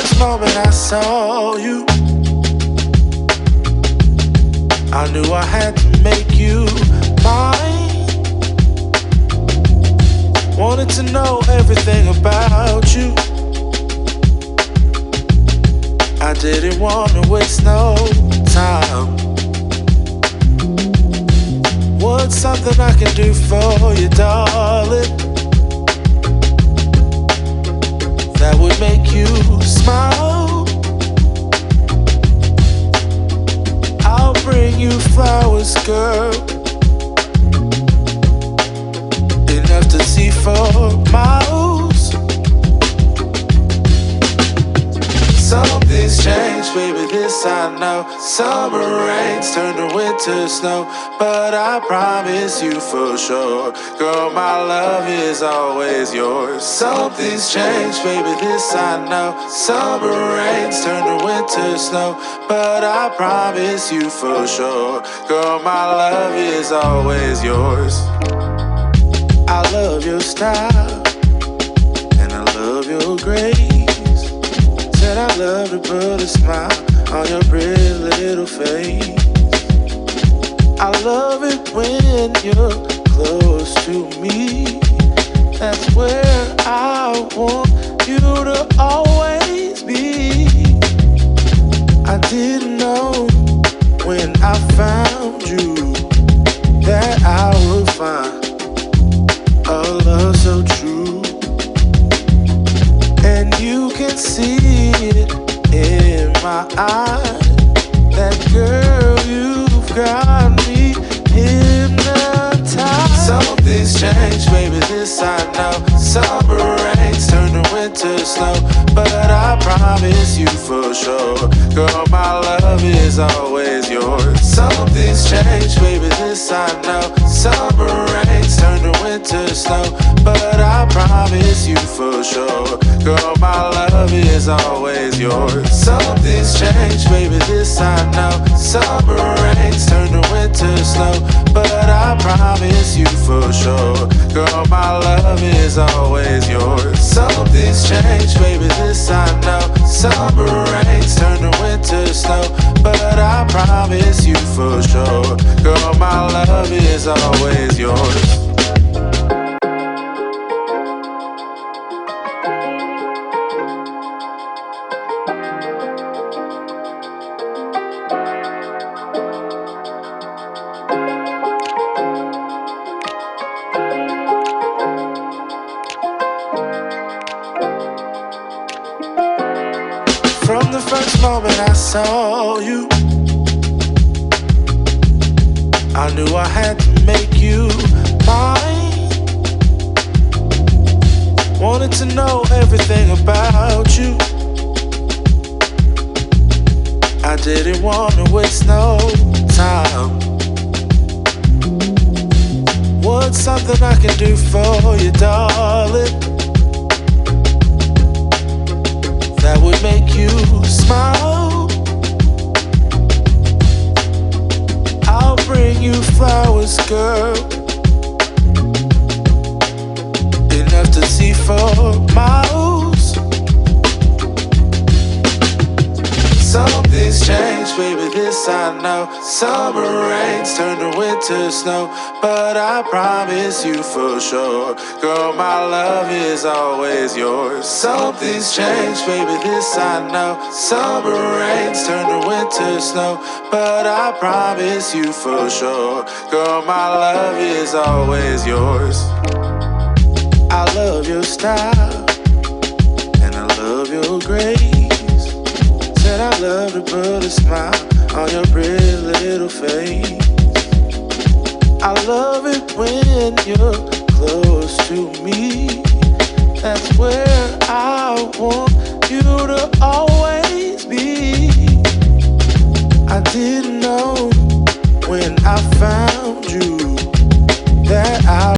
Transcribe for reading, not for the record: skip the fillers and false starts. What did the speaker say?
first moment I saw you, I knew I had to make you mine. Wanted to know everything about you. I didn't want to waste no time. What's something I can do for you, darling, that would make you smile? I'll bring you flowers, girl, enough to see for miles. Something's changed, baby, this I know. Summer rains turn to winter snow, but I promise you for sure, girl, my love is always yours. Something's changed, baby, this I know. Summer rains turn to winter snow, but I promise you for sure, girl, my love is always yours. I love your style, and I love your grace. Said I love to put a smile on your pretty little face. I love it when you're close to me. That's where I want you to always be. I didn't know when I found you that I would find a love so true. And you can see it in my eyes, that girl, you've got me hypnotized. Something's changed, baby, this I know. Summer rains turn to winter snow, but I promise you for sure, girl, my love is always yours. Something's changed, baby, this I know. Summer rains turn to winter snow, but I promise you for sure, girl, my love is always yours. Something's changed, baby, this I know. Summer rains turn to winter snow, but I promise you for sure, girl, my love is always yours. Something's changed, baby, this I know. Summer rains turn to winter snow, but I promise you for sure, girl, my love is always yours. From the first moment I saw you, I knew I had to make you mine. Wanted to know everything about you. I didn't want to waste no time. What's something I can do for you, darling, that would make you smile? I'll bring you flowers, girl, enough to see for miles. Something's changed, baby, this I know. Summer rains turn to winter snow, but I promise you for sure, girl, my love is always yours. Something's changed, baby, this I know. Summer rains turn to winter snow, but I promise you for sure, girl, my love is always yours. I love your style, and I love your grace. Said I love to put a smile on your pretty little face. I love it when you're close to me. That's where I want you to always be. I didn't know when I found you that I